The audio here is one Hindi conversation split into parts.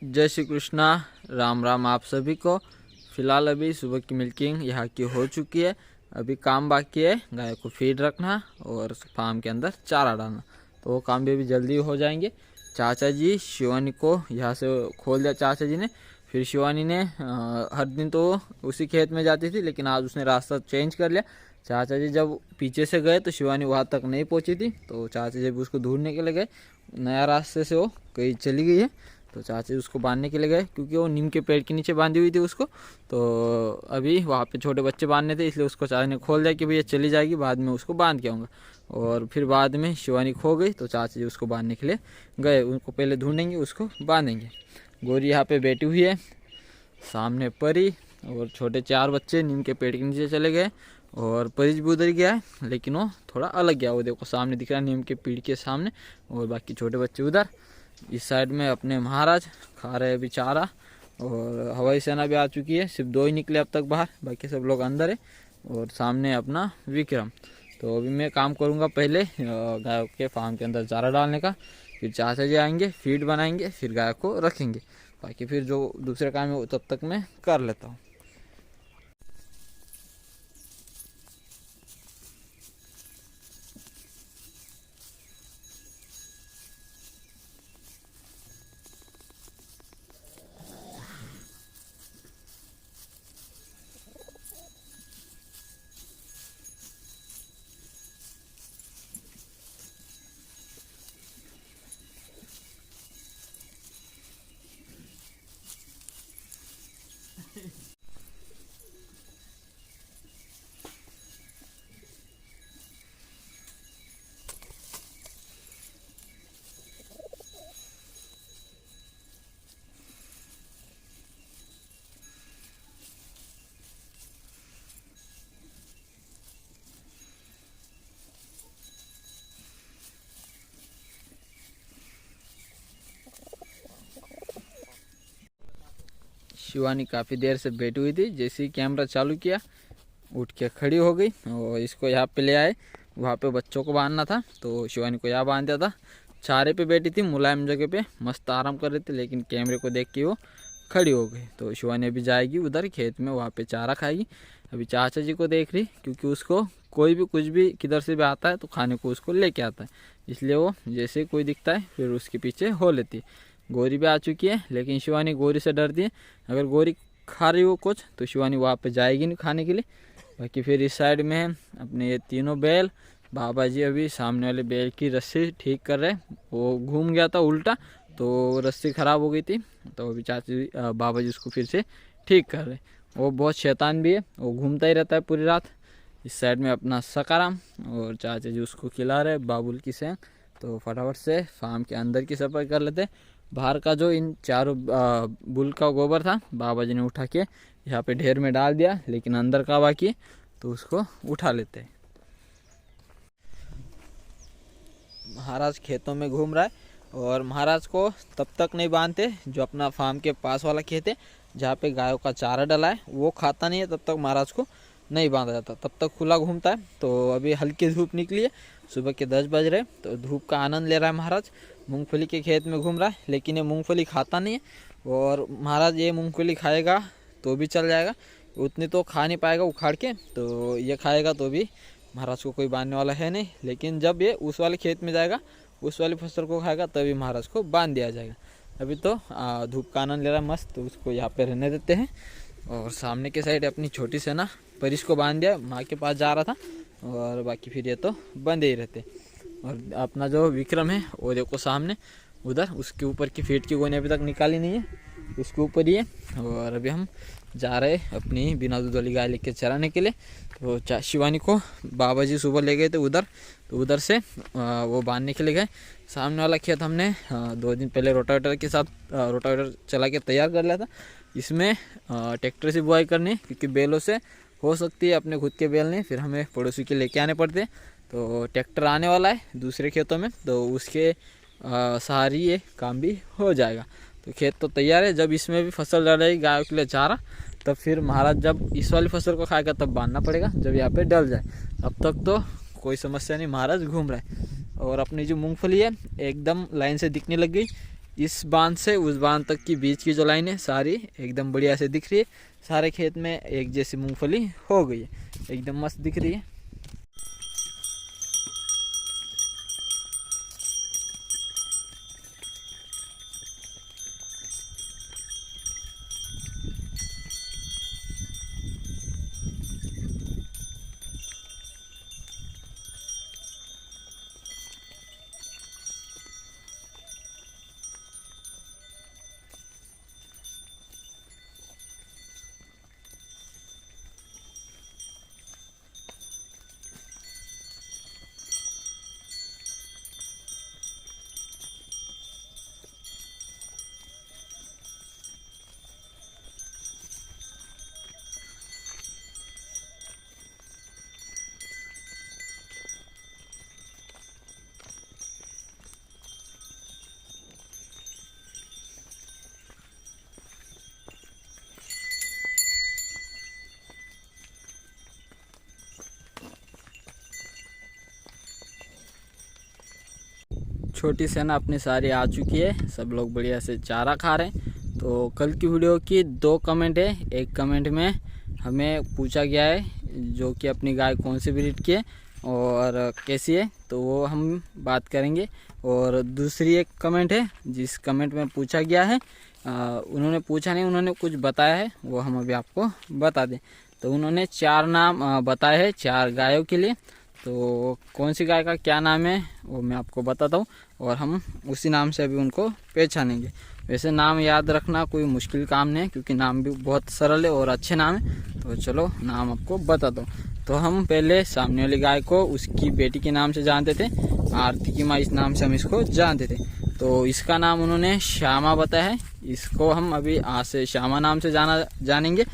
जय श्री कृष्णा, राम राम आप सभी को। फ़िलहाल अभी सुबह की मिल्किंग यहाँ की हो चुकी है। अभी काम बाकी है, गाय को फीड रखना और फार्म के अंदर चारा डालना, तो वो काम भी अभी जल्दी हो जाएंगे। चाचा जी शिवानी को यहाँ से खोल दिया चाचा जी ने। फिर शिवानी ने हर दिन तो उसी खेत में जाती थी, लेकिन आज उसने रास्ता चेंज कर लिया। चाचा जी जब पीछे से गए तो शिवानी वहाँ तक नहीं पहुँची थी, तो चाचा जी भी उसको ढूंढने के लिए गए। नया रास्ते से वो कहीं चली गई है, तो चाचा जी उसको बांधने के लिए गए, क्योंकि वो नीम के पेड़ के नीचे बांधी हुई थी उसको। तो अभी वहाँ पे छोटे बच्चे बांधने थे, इसलिए उसको चाचा ने खोल दिया कि भैया चली जाएगी, बाद में उसको बांध के आऊँगा। और फिर बाद में शिवानी खो गई, तो चाचा जी उसको बांधने के लिए गए। उनको पहले ढूंढेंगे, उसको बांधेंगे। गोरी यहाँ पे बैठी हुई है, सामने परी और छोटे 4 बच्चे नीम के पेड़ के नीचे चले गए। और परी भी उधर गया है, लेकिन वो थोड़ा अलग गया। वो देखो सामने दिख रहा है नीम के पेड़ के सामने, और बाकी छोटे बच्चे उधर। इस साइड में अपने महाराज खा रहे अभी चारा, और हवाई सेना भी आ चुकी है। सिर्फ 2 ही निकले अब तक बाहर, बाकी सब लोग अंदर है। और सामने अपना विक्रम। तो अभी मैं काम करूँगा पहले गाय के फार्म के अंदर चारा डालने का, फिर चाचा जी आएंगे, फीड बनाएंगे, फिर गाय को रखेंगे। बाकी फिर जो दूसरे काम है वो तब तक मैं कर लेता हूँ। शिवानी काफ़ी देर से बैठी हुई थी, जैसे ही कैमरा चालू किया उठ के खड़ी हो गई और इसको यहाँ पे ले आए। वहाँ पे बच्चों को बांधना था, तो शिवानी को यहाँ बांध दिया था। चारे पे बैठी थी मुलायम जगह पे, मस्त आराम कर रही थी, लेकिन कैमरे को देख के वो खड़ी हो गई। तो शिवानी अभी जाएगी उधर खेत में, वहाँ पे चारा खाएगी। अभी चाचा जी को देख रही, क्योंकि उसको कोई भी कुछ भी किधर से भी आता है तो खाने को उसको लेके आता है, इसलिए वो जैसे कोई दिखता है फिर उसके पीछे हो लेती है। गोरी भी आ चुकी है, लेकिन शिवानी गोरी से डरती है। अगर गोरी खा रही हो कुछ तो शिवानी वहाँ पे जाएगी नहीं खाने के लिए। बाकी फिर इस साइड में अपने ये तीनों बैल, बाबा जी अभी सामने वाले बैल की रस्सी ठीक कर रहे। वो घूम गया था उल्टा, तो रस्सी ख़राब हो गई थी, तो अभी चाची बाबा जी उसको फिर से ठीक कर रहे। वो बहुत शैतान भी है, वो घूमता ही रहता है पूरी रात। इस साइड में अपना सकाराम और चाचा जी उसको खिला रहे बाबुल की सेंग। तो फटाफट से फार्म के अंदर की सफाई कर लेते। बाहर का जो इन चारों बुल का गोबर था बाबा जी ने उठा के यहाँ पे ढेर में डाल दिया, लेकिन अंदर का बाकी तो उसको उठा लेते हैं। महाराज खेतों में घूम रहा है, और महाराज को तब तक नहीं बांधते जो अपना फार्म के पास वाला खेत है जहाँ पे गायों का चारा डला है वो खाता नहीं है, तब तक महाराज को नहीं बांधा जाता, तब तक खुला घूमता है। तो अभी हल्की धूप निकली है, सुबह के 10 बज रहे, तो धूप का आनंद ले रहा है महाराज। मूंगफली के खेत में घूम रहा है, लेकिन ये मूंगफली खाता नहीं है। और महाराज ये मूंगफली खाएगा तो भी चल जाएगा, उतनी तो खा नहीं पाएगा उखाड़ के, तो ये खाएगा तो भी महाराज को कोई बांधने वाला है नहीं। लेकिन जब ये उस वाले खेत में जाएगा, उस वाली फसल को खाएगा, तभी महाराज को बांध दिया जाएगा। अभी तो धूप का आनंद ले रहा है मस्त, तो उसको यहाँ पे रहने देते हैं। और सामने के साइड अपनी छोटी सेना परिश को बांध दिया, माँ के पास जा रहा था, और बाकी फिर ये तो बंदे ही रहते। और अपना जो विक्रम है वो देखो सामने उधर, उसके ऊपर की फीट की गोनी अभी तक निकाली नहीं है, उसके ऊपर ही है। और अभी हम जा रहे अपनी बिना दूध वाली गाय लेके चराने के लिए। तो शिवानी को बाबा जी सुबह ले गए थे उधर, तो उधर से वो बांधने के लिए गए। सामने वाला खेत हमने 2 दिन पहले रोटावेटर के साथ रोटावेटर चला के तैयार कर लिया था। इसमें ट्रैक्टर से बुआई करनी, क्योंकि बैलों से हो सकती है अपने खुद के बैल नहीं, फिर हमें पड़ोसी के लेके आने पड़ते हैं। तो ट्रैक्टर आने वाला है दूसरे खेतों में, तो उसके सहारे ये काम भी हो जाएगा। तो खेत तो तैयार है, जब इसमें भी फसल डलेगी गायों के लिए चारा, तब फिर महाराज जब इस वाली फसल को खाएगा तब बांधना पड़ेगा, जब यहाँ पे डल जाए। अब तक तो कोई समस्या नहीं, महाराज घूम रहा है। और अपनी जो मूंगफली है एकदम लाइन से दिखने लग गई, इस बांध से उस बांध तक की बीच की जो लाइन है सारी एकदम बढ़िया से दिख रही है। सारे खेत में एक जैसी मूंगफली हो गई है, एकदम मस्त दिख रही है। छोटी सेना अपनी सारी आ चुकी है, सब लोग बढ़िया से चारा खा रहे हैं। तो कल की वीडियो की 2 कमेंट है। एक कमेंट में हमें पूछा गया है जो कि अपनी गाय कौन सी ब्रीड की है और कैसी है, तो वो हम बात करेंगे। और दूसरी एक कमेंट है जिस कमेंट में पूछा गया है, उन्होंने पूछा नहीं, उन्होंने कुछ बताया है, वो हम अभी आपको बता दें। तो उन्होंने 4 नाम बताए हैं 4 गायों के लिए। तो कौन सी गाय का क्या नाम है वो मैं आपको बताता हूँ और हम उसी नाम से अभी उनको पहचानेंगे। वैसे नाम याद रखना कोई मुश्किल काम नहीं है क्योंकि नाम भी बहुत सरल है और अच्छे नाम है। तो चलो नाम आपको बताता हूँ। तो हम पहले सामने वाली गाय को उसकी बेटी के नाम से जानते थे, आरती की माँ इस नाम से हम इसको जानते थे। तो इसका नाम उन्होंने श्यामा बताया है, इसको हम अभी आज से श्यामा नाम से जानेंगे।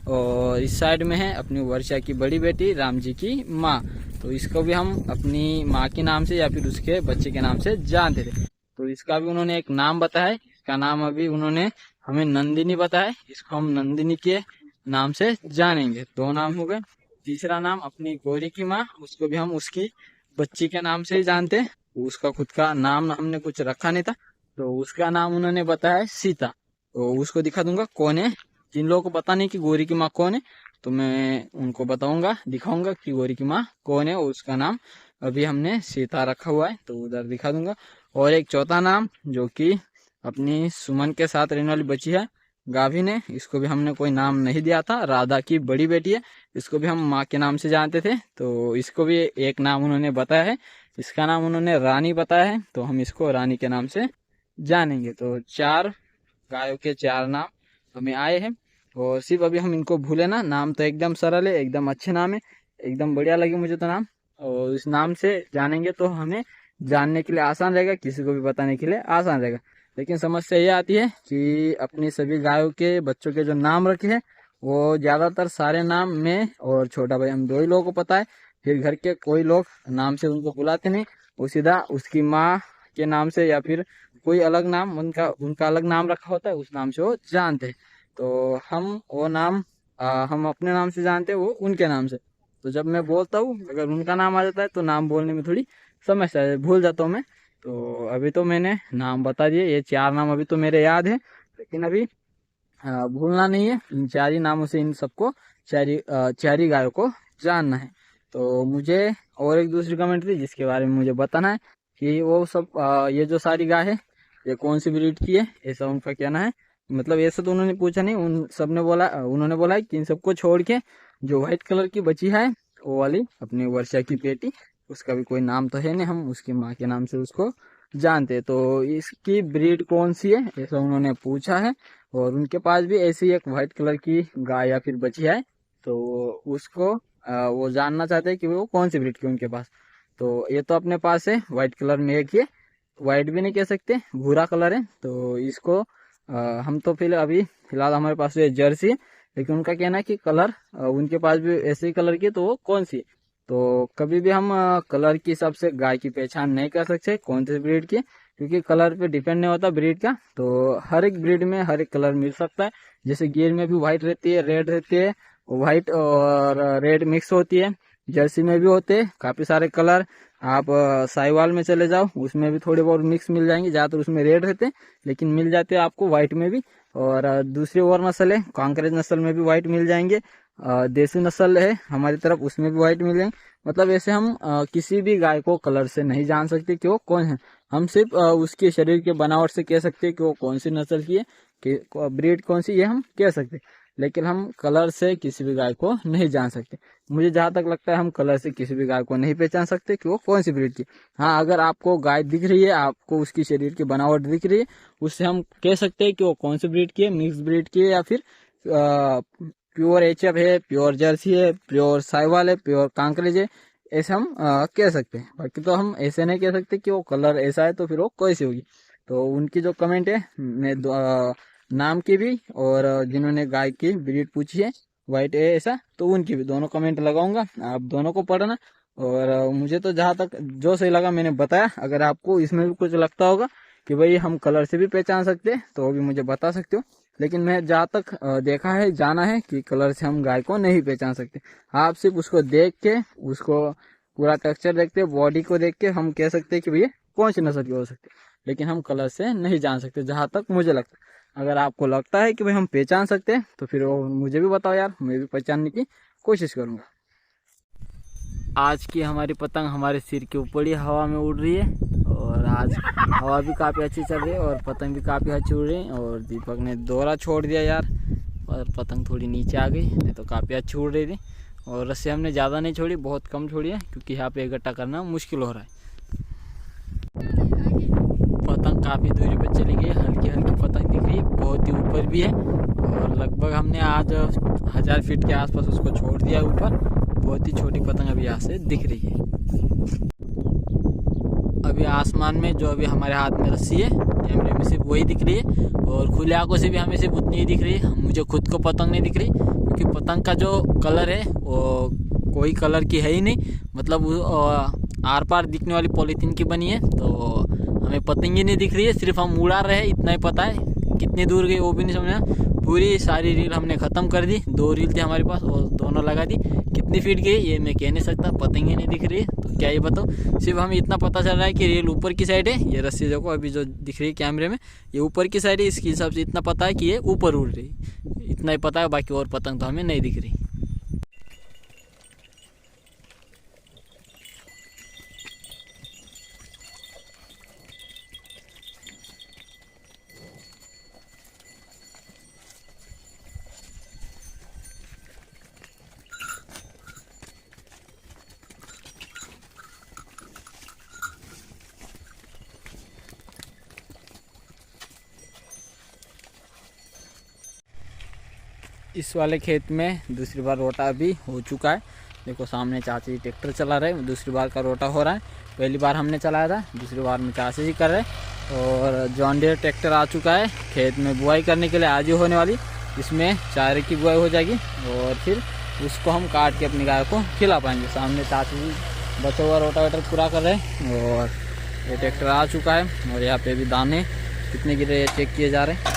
और इस साइड में है अपनी वर्षा की बड़ी बेटी राम जी की माँ, तो इसको भी हम अपनी माँ के नाम से या फिर उसके बच्चे के नाम से जानते थे। तो इसका भी उन्होंने एक नाम बताया, इसका नाम अभी उन्होंने हमें नंदिनी बताया, इसको हम नंदिनी के नाम से जानेंगे। 2 नाम हो गए। तीसरा नाम अपनी गौरी की माँ, उसको भी हम उसकी बच्ची के नाम से ही जानते हैं। उसका खुद का नाम हमने कुछ रखा नहीं था, तो उसका नाम उन्होंने बताया सीता। तो उसको दिखा दूंगा कौन है। जिन लोगों को पता नहीं कि गौरी की माँ कौन है तो मैं उनको बताऊंगा, दिखाऊंगा कि गौरी की माँ कौन है। और उसका नाम अभी हमने सीता रखा हुआ है, तो उधर दिखा दूंगा। और एक चौथा नाम जो कि अपनी सुमन के साथ रहने वाली बच्ची है गाभिन है, इसको भी हमने कोई नाम नहीं दिया था, राधा की बड़ी बेटी है, इसको भी हम माँ के नाम से जानते थे। तो इसको भी एक नाम उन्होंने बताया है, इसका नाम उन्होंने रानी बताया है, तो हम इसको रानी के नाम से जानेंगे। तो 4 गायों के 4 नाम हमें आए हैं। और सिर्फ अभी हम इनको भूले ना, नाम तो एकदम सरल है, एकदम अच्छे नाम है, एकदम बढ़िया लगे मुझे तो नाम। और इस नाम से जानेंगे तो हमें जानने के लिए आसान रहेगा, किसी को भी बताने के लिए आसान रहेगा। लेकिन समस्या ये आती है कि अपनी सभी गायों के बच्चों के जो नाम रखे हैं वो ज़्यादातर सारे नाम में और छोटा भाई हम 2 ही लोगों को पता है। फिर घर के कोई लोग नाम से उनको बुलाते नहीं, वो सीधा उसकी माँ के नाम से या फिर कोई अलग नाम उनका अलग नाम रखा होता है, उस नाम से वो जानते हैं। तो हम वो नाम हम अपने नाम से जानते हैं, वो उनके नाम से। तो जब मैं बोलता हूँ अगर उनका नाम आ जाता है तो नाम बोलने में थोड़ी समस्या है, भूल जाता हूँ मैं। तो अभी तो मैंने नाम बता दिए, ये 4 नाम अभी तो मेरे याद है, लेकिन अभी भूलना नहीं है। इन 4 ही नामों से इन सबको 4 ही गायों को जानना है। तो मुझे और एक दूसरी कमेंट थी जिसके बारे में मुझे बताना है कि वो सब ये जो सारी गाय है ये कौन सी ब्रीड की है, ऐसा उनका कहना है। मतलब ऐसा तो उन्होंने पूछा नहीं, उन सब ने बोला, उन्होंने बोला है कि इन सबको छोड़ के जो व्हाइट कलर की बची है वो वाली अपनी वर्षा की बेटी, उसका भी कोई नाम तो है नहीं, हम उसकी माँ के नाम से उसको जानते। तो इसकी ब्रीड कौन सी है ऐसा उन्होंने पूछा है। और उनके पास भी ऐसी एक व्हाइट कलर की गाय या फिर बची है, तो उसको वो जानना चाहते हैं कि वो कौन सी ब्रीड की उनके पास। तो ये तो अपने पास है व्हाइट कलर में एक ही, व्हाइट भी नहीं कह सकते, भूरा कलर है। तो इसको हम तो फिलहाल हमारे पास ये जर्सी है, लेकिन उनका कहना है कि कलर उनके पास भी ऐसे ही कलर की, तो वो कौन सी। तो कभी भी हम कलर के हिसाब से गाय की पहचान नहीं कर सकते कौन सी ब्रीड की, क्योंकि कलर पे डिपेंड नहीं होता ब्रीड का। तो हर एक ब्रीड में हर एक कलर मिल सकता है, जैसे गिर में भी व्हाइट रहती है, रेड रहती है, व्हाइट और रेड मिक्स होती है। जर्सी में भी होते हैं काफ़ी सारे कलर। आप साहिवाल में चले जाओ, उसमें भी थोड़े बहुत मिक्स मिल जाएंगे, ज़्यादातर उसमें रेड रहते हैं, लेकिन मिल जाते हैं आपको वाइट में भी। और दूसरी और नस्ल है कांकरेज नस्ल में भी वाइट मिल जाएंगे। देसी नस्ल है हमारी तरफ, उसमें भी वाइट मिल जाएंगे। मतलब ऐसे हम किसी भी गाय को कलर से नहीं जान सकते कि वो कौन है। हम सिर्फ उसके शरीर के बनावट से कह सकते हैं कि वो कौन सी नस्ल की है, कि ब्रीड कौन सी, ये हम कह सकते हैं। लेकिन हम कलर से किसी भी गाय को नहीं जान सकते। मुझे जहाँ तक लगता है हम कलर से किसी भी गाय को नहीं पहचान सकते कि वो कौन सी ब्रीड की। हाँ, अगर आपको गाय दिख रही है, आपको उसकी शरीर की बनावट दिख रही है, उससे हम कह सकते हैं कि वो कौन सी ब्रीड की है, मिक्स ब्रीड की है, या फिर प्योर एचएफ है, प्योर जर्सी है, प्योर साहिवाल है, प्योर कांकरेज है, ऐसे हम कह सकते हैं। बाकी तो हम ऐसे नहीं कह सकते कि वो कलर ऐसा है तो फिर वो कैसी होगी। तो उनकी जो कमेंट है, मैं नाम की भी और जिन्होंने गाय की ब्रीड पूछी है वाइट है ऐसा, तो उनकी भी दोनों कमेंट लगाऊंगा, आप दोनों को पढ़ना। और मुझे तो जहाँ तक जो सही लगा मैंने बताया। अगर आपको इसमें भी कुछ लगता होगा कि भाई हम कलर से भी पहचान सकते हैं, तो वो भी मुझे बता सकते हो। लेकिन मैं जहाँ तक देखा है, जाना है कि कलर से हम गाय को नहीं पहचान सकते। आप सिर्फ उसको देख के, उसको पूरा टेक्सचर देखते, बॉडी को देख के हम कह सकते हैं कि भैया कौन सी नस्ल की हो सकती है, लेकिन हम कलर से नहीं जान सकते, जहाँ तक मुझे लगता है। अगर आपको लगता है कि भाई हम पहचान सकते हैं, तो फिर वो मुझे भी बताओ यार, मैं भी पहचानने की कोशिश करूँगा। आज की हमारी पतंग हमारे सिर के ऊपर ही हवा में उड़ रही है, और आज हवा भी काफ़ी अच्छी चल रही है और पतंग भी काफ़ी अच्छी उड़ रही है। और दीपक ने दौरा छोड़ दिया यार, और पतंग थोड़ी नीचे आ गई, नहीं तो काफ़ी अच्छी उड़ रही थी। और रस्सी हमने ज़्यादा नहीं छोड़ी, बहुत कम छोड़ी है, क्योंकि यहाँ पे इकट्ठा करना मुश्किल हो रहा है। पतंग काफ़ी दूरी पर चली गई, हल्की हल्की पतंग दिख रही है, बहुत ही ऊपर भी है। और लगभग हमने आज 1000 फीट के आसपास उसको छोड़ दिया ऊपर। बहुत ही छोटी पतंग अभी यहाँ से दिख रही है। अभी आसमान में जो अभी हमारे हाथ में रस्सी है, कैमरे में सिर्फ वही दिख रही है, और खुले आंखों से भी हमें सिर्फ उतनी ही दिख रही है। मुझे खुद को पतंग नहीं दिख रही, क्योंकि पतंग का जो कलर है वो कोई कलर की है ही नहीं। मतलब आर पार दिखने वाली पॉलीथीन की बनी है, तो हमें पतंग ही नहीं दिख रही है, सिर्फ हम उड़ा रहे हैं, इतना ही पता है। कितनी दूर गई वो भी नहीं समझा। पूरी सारी रील हमने ख़त्म कर दी, 2 रील थी हमारे पास, और दोनों लगा दी। कितनी फीट गई ये मैं कह नहीं सकता, पतंग ही नहीं दिख रही है, तो क्या ही बताओ। सिर्फ हमें इतना पता चल रहा है कि रील ऊपर की साइड है। ये रस्सी देखो अभी जो दिख रही है कैमरे में, ये ऊपर की साइड है, इसके हिसाब से इतना पता है कि ये ऊपर उड़ रही है, इतना ही पता है। बाकी और पतंग तो हमें नहीं दिख रही। इस वाले खेत में दूसरी बार रोटा भी हो चुका है। देखो सामने चाची जी ट्रैक्टर चला रहे हैं, दूसरी बार का रोटा हो रहा है। पहली बार हमने चलाया था, दूसरी बार में चाची जी कर रहे हैं। और जॉन डियर ट्रैक्टर आ चुका है खेत में बुआई करने के लिए, आज ही होने वाली। इसमें चारे की बुआई हो जाएगी, और फिर उसको हम काट के अपनी गाय को खिला पाएंगे। सामने चाची जी बचा हुआ रोटावेटर पूरा कर रहे हैं, और ये ट्रैक्टर आ चुका है। और यहाँ पे भी दाने कितने गिरे चेक किए जा रहे हैं।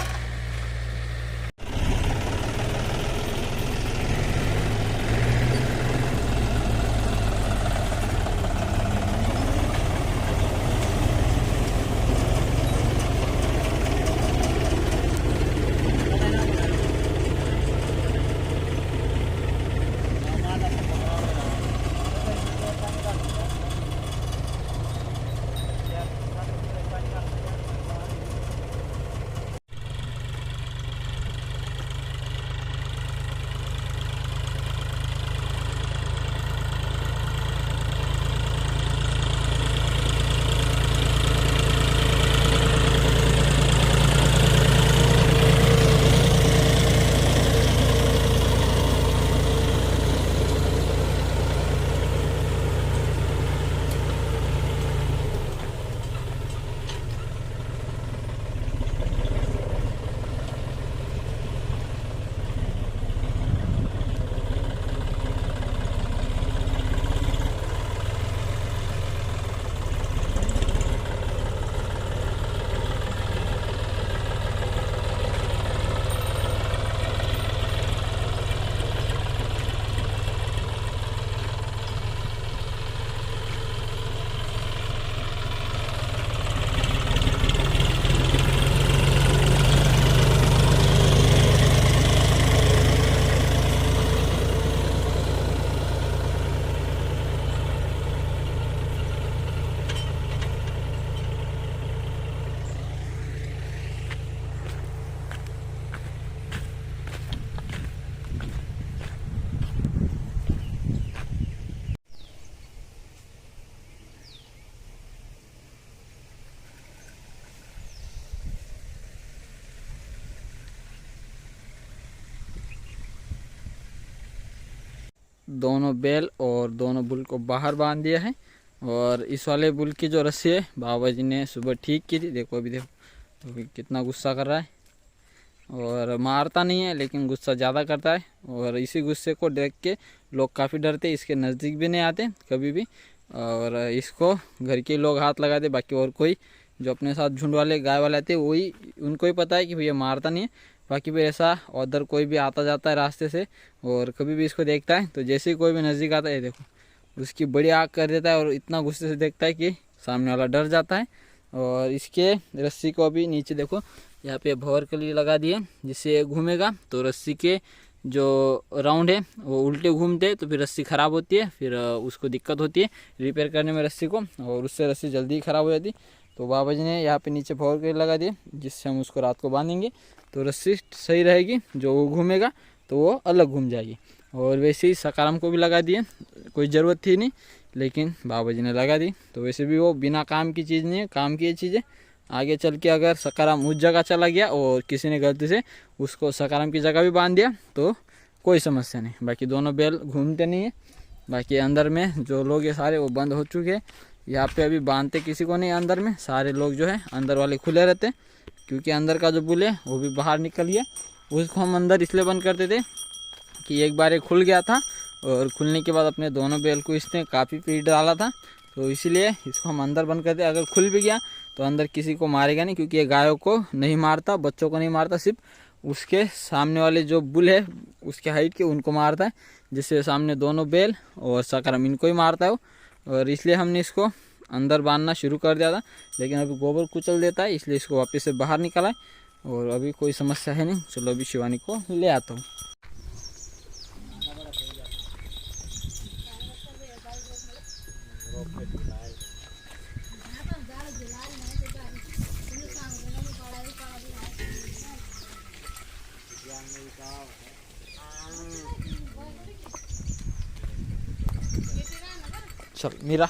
दोनों बैल और दोनों बुल को बाहर बांध दिया है। और इस वाले बुल की जो रस्सी है बाबा जी ने सुबह ठीक की थी। देखो अभी अभी कितना गुस्सा कर रहा है, और मारता नहीं है लेकिन गुस्सा ज़्यादा करता है। और इसी गुस्से को देख के लोग काफ़ी डरते, इसके नज़दीक भी नहीं आते कभी भी। और इसको घर के लोग हाथ लगाते, बाकी और कोई जो अपने साथ झुंड वाले गाय वाले आते वही उनको ही पता है कि भैया मारता नहीं है। बाकी भी ऐसा उधर कोई भी आता जाता है रास्ते से और कभी भी इसको देखता है तो जैसे ही कोई भी नज़दीक आता है देखो उसकी बड़ी आँख कर देता है और इतना गुस्से से देखता है कि सामने वाला डर जाता है। और इसके रस्सी को अभी नीचे देखो यहाँ पे भंवर के लिए लगा दिए, जिससे घूमेगा तो रस्सी के जो राउंड है वो उल्टे घूमते तो फिर रस्सी ख़राब होती है, फिर उसको दिक्कत होती है रिपेयर करने में रस्सी को, और उससे रस्सी जल्दी ख़राब हो जाती। तो बाबा जी ने यहाँ पे नीचे भंवर के लिए लगा दिए, जिससे हम उसको रात को बांधेंगे तो रस्सी सही रहेगी, जो वो घूमेगा तो वो अलग घूम जाएगी। और वैसे ही सकाराम को भी लगा दिए, कोई ज़रूरत थी नहीं लेकिन बाबा जी ने लगा दी। तो वैसे भी वो बिना काम की चीज़ नहीं है, काम की चीज़ है। आगे चल के अगर सकाराम उस जगह चला गया और किसी ने गलती से उसको सकाराम की जगह भी बांध दिया तो कोई समस्या नहीं। बाकी दोनों बैल घूमते नहीं है। बाकी अंदर में जो लोग ये सारे वो बंद हो चुके हैं, यहाँ पे अभी बांधते किसी को नहीं। अंदर में सारे लोग जो है अंदर वाले खुले रहते हैं, क्योंकि अंदर का जो बुल है वो भी बाहर निकल गया। उसको हम अंदर इसलिए बंद करते थे कि एक बार ये खुल गया था और खुलने के बाद अपने दोनों बैल को इसने काफ़ी पीट डाला था, तो इसीलिए इसको हम अंदर बंद करते। अगर खुल भी गया तो अंदर किसी को मारेगा नहीं, क्योंकि ये गायों को नहीं मारता, बच्चों को नहीं मारता, सिर्फ उसके सामने वाले जो बुल है उसके हाइट के उनको मारता है, जिससे सामने दोनों बैल और सकाराम इनको ही मारता है वो। और इसलिए हमने इसको अंदर बांधना शुरू कर दिया था, लेकिन अभी गोबर कुचल देता है इसलिए इसको वापस से बाहर निकाला है और अभी कोई समस्या है नहीं। चलो अभी शिवानी को ले आता हूँ। चल मीरा,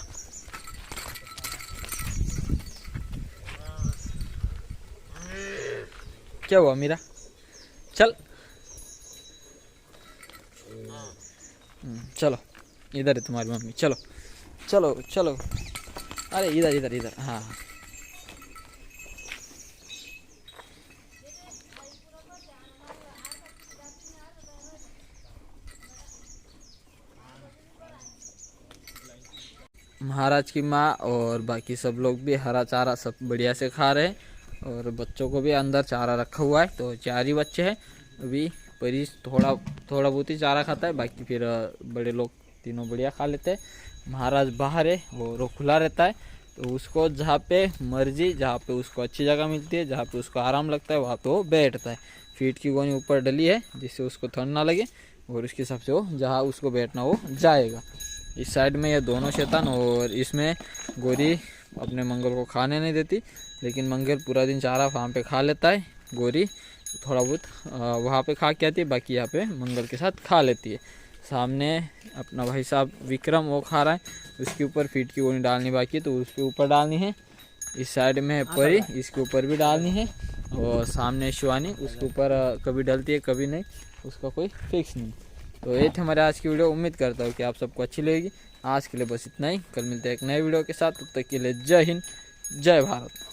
क्या हुआ मीरा? चल चलो इधर है तुम्हारी मम्मी, चलो चलो चलो। अरे इधर इधर इधर, हाँ महाराज की माँ और बाकी सब लोग भी हरा चारा सब बढ़िया से खा रहे हैं, और बच्चों को भी अंदर चारा रखा हुआ है। तो 4 ही बच्चे हैं अभी। परीश थोड़ा बहुत ही चारा खाता है, बाकी फिर बड़े लोग तीनों बढ़िया खा लेते हैं। महाराज बाहर है वो खुला रहता है, तो उसको जहाँ पे मर्जी, जहाँ पे उसको अच्छी जगह मिलती है, जहाँ पे उसको आराम लगता है वहाँ पे वो बैठता है। फीट की गोनी ऊपर डली है जिससे उसको ठंड ना लगे, और उसके हिसाब से वो जहाँ उसको बैठना वो जाएगा। इस साइड में ये दोनों शैतान, और इसमें गोरी अपने मंगल को खाने नहीं देती, लेकिन मंगल पूरा दिन चारा फार्म पे खा लेता है। गोरी थोड़ा बहुत वहाँ पे खा के आती है, बाकी यहाँ पे मंगल के साथ खा लेती है। सामने अपना भाई साहब विक्रम वो खा रहा है, उसके ऊपर फीट की गोनी डालनी बाकी है तो उसके ऊपर डालनी है। इस साइड में है परी, इसके ऊपर भी डालनी है। और सामने शिवानी, उसके ऊपर कभी डलती है कभी नहीं, उसका कोई फिक्स नहीं। तो ये थे हमारे आज की वीडियो। उम्मीद करता हूँ कि आप सबको अच्छी लगेगी। आज के लिए बस इतना ही, कल मिलते हैं एक नए वीडियो के साथ। तब तक के लिए जय हिंद, जय भारत।